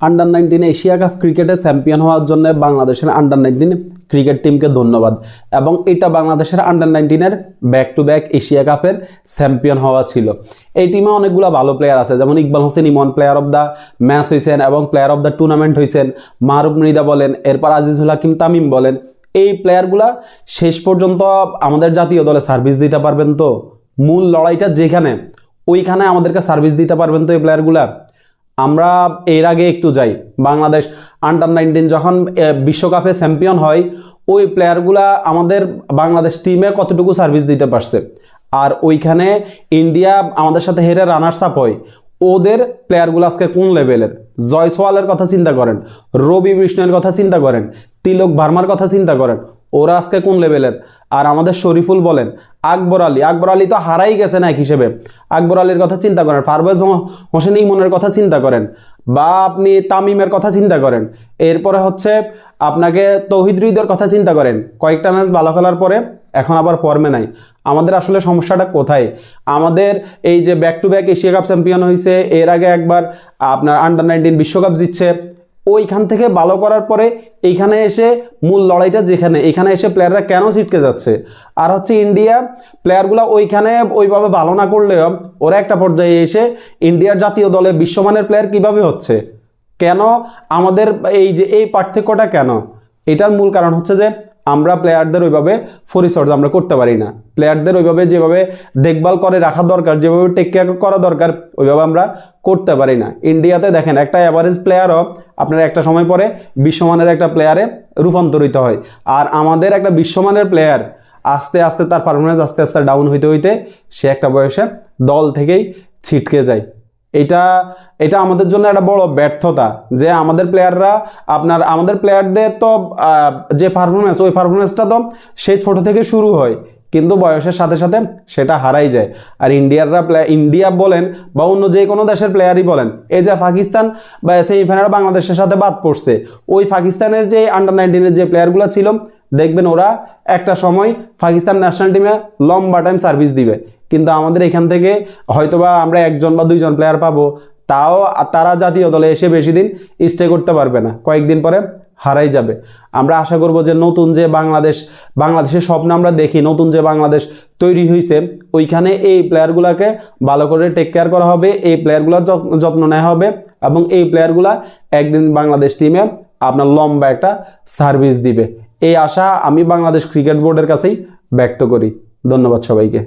Under-19 Asia cup ক্রিকেটে champion হওয়ার জন্য বাংলাদেশের আন্ডার-19 ক্রিকেট টিমকে ধন্যবাদ। এবং এটা বাংলাদেশের under-19 back to back Asia কাপের চ্যাম্পিয়ন হওয়া ছিল। এই টিমে অনেকগুলো ভালো প্লেয়ার আছে, যেমন Iqbal Hossain Emon player of the match হয়েছেন এবং প্লেয়ার অফ দ্য টুর্নামেন্ট হয়েছেন, মারুফ মৃধা বলেন, এরপর আজিজুল হাকিম তামিম বলেন। এই প্লেয়ারগুলা শেষ পর্যন্ত আমাদের জাতীয় দলে সার্ভিস দিতে পারবেন তো? মূল লড়াইটা যেখানে, ওইখানে আমাদেরকে সার্ভিস দিতে পারবেন তো এই প্লেয়ারগুলা? আমরা এর আগে একটু যাই, বাংলাদেশ আন্ডার-19 যখন বিশ্বকাপে চ্যাম্পিয়ন হয়, ওই প্লেয়ারগুলা আমাদের বাংলাদেশ টিমে কতটুকু সার্ভিস দিতে পারছে। আর ওইখানে ইন্ডিয়া আমাদের সাথে হেরে রানার্স আপ হয়, ওদের প্লেয়ারগুলো আজকে কোন লেভেলের? জয়সওয়ালের কথা চিন্তা করেন, রবি বিষ্ণুর কথা চিন্তা করেন, তিলক ভার্মার কথা চিন্তা করেন, ওরা আজকে কোন লেভেলের? আর আমাদের শরীফুল বলেন, আকবর আলী তো হারাই গেছে না এক হিসেবে। আকবর আলীর কথা চিন্তা করেন, পারভেজ হোসেন ইমনের কথা চিন্তা করেন, বা আপনি তামিমের কথা চিন্তা করেন, এরপরে হচ্ছে আপনাকে তৌহিদ হৃদয়ের কথা চিন্তা করেন। কয়েকটা ম্যাচ ভালো খেলার পরে এখন আবার ফর্মে নাই। আমাদের আসলে সমস্যাটা কোথায়? আমাদের এই যে back to back Asia cup champion হয়েছে, এর আগে একবার আপনার আন্ডার-19 বিশ্বকাপ জিতছে, ওইখান থেকে ভালো করার পরে এইখানে এসে মূল লড়াইটা যেখানে, এখানে এসে প্লেয়াররা কেন ছিটকে যাচ্ছে? আর হচ্ছে ইন্ডিয়া প্লেয়ারগুলো ওইখানে ওইভাবে ভালো না করলেও ওরা একটা পর্যায়ে এসে ইন্ডিয়ার জাতীয় দলে বিশ্বমানের প্লেয়ার কিভাবে হচ্ছে? কেন আমাদের এই যে এই পার্থক্যটা কেন? এটার মূল কারণ হচ্ছে যে আমরা প্লেয়ারদের ওইভাবে পরিচর্যা আমরা করতে পারি না। প্লেয়ারদের ওইভাবে যেভাবে দেখভাল করে রাখা দরকার, যেভাবে টেক কেয়ার করা দরকার, ওইভাবে আমরা করতে পারি না। ইন্ডিয়াতে দেখেন, একটা অ্যাভারেজ প্লেয়ারও আপনার একটা সময় পরে বিশ্বমানের একটা প্লেয়ারে রূপান্তরিত হয়। আর আমাদের একটা বিশ্বমানের প্লেয়ার আস্তে আস্তে তার পারফরমেন্স আস্তে আস্তে ডাউন হইতে হইতে সে একটা বয়সে দল থেকেই ছিটকে যায়। এটা আমাদের জন্য একটা বড় ব্যর্থতা যে আমাদের প্লেয়াররা আমাদের প্লেয়ারদের তো যে পারফরমেন্স, ওই পারফরমেন্সটা তো সেই ছোট থেকে শুরু হয়, কিন্তু বয়সের সাথে সাথে সেটা হারাই যায়। আর ইন্ডিয়া বলেন বা অন্য যে কোনো দেশের প্লেয়ারই বলেন, এই যে পাকিস্তান বা সেমিফাইনালে বাংলাদেশের সাথে বাদ পড়ছে, ওই পাকিস্তানের যে আন্ডার-19 যে প্লেয়ারগুলো ছিল, দেখবেন ওরা একটা সময় পাকিস্তান ন্যাশনাল টিমে লম্বা টাইম সার্ভিস দিবে। কিন্তু আমাদের এখান থেকে হয়তোবা আমরা একজন বা দুইজন প্লেয়ার পাবো, তাও তারা জাতীয় দলে এসে বেশি দিন স্টে করতে পারবে না, কয়েকদিন পরে হারাই যাবে। আমরা আশা করব যে নতুন যে বাংলাদেশের স্বপ্ন আমরা দেখি, নতুন যে বাংলাদেশ তৈরি হয়েছে, ওইখানে এই প্লেয়ারগুলোকে ভালো করে টেক কেয়ার করা হবে, এই প্লেয়ারগুলোর যত্ন নেওয়া হবে এবং এই প্লেয়ারগুলা একদিন বাংলাদেশ টিমে আপনার লম্বা একটা সার্ভিস দিবে। এই আশা আমি বাংলাদেশ ক্রিকেট বোর্ডের কাছেই ব্যক্ত করি। ধন্যবাদ সবাইকে।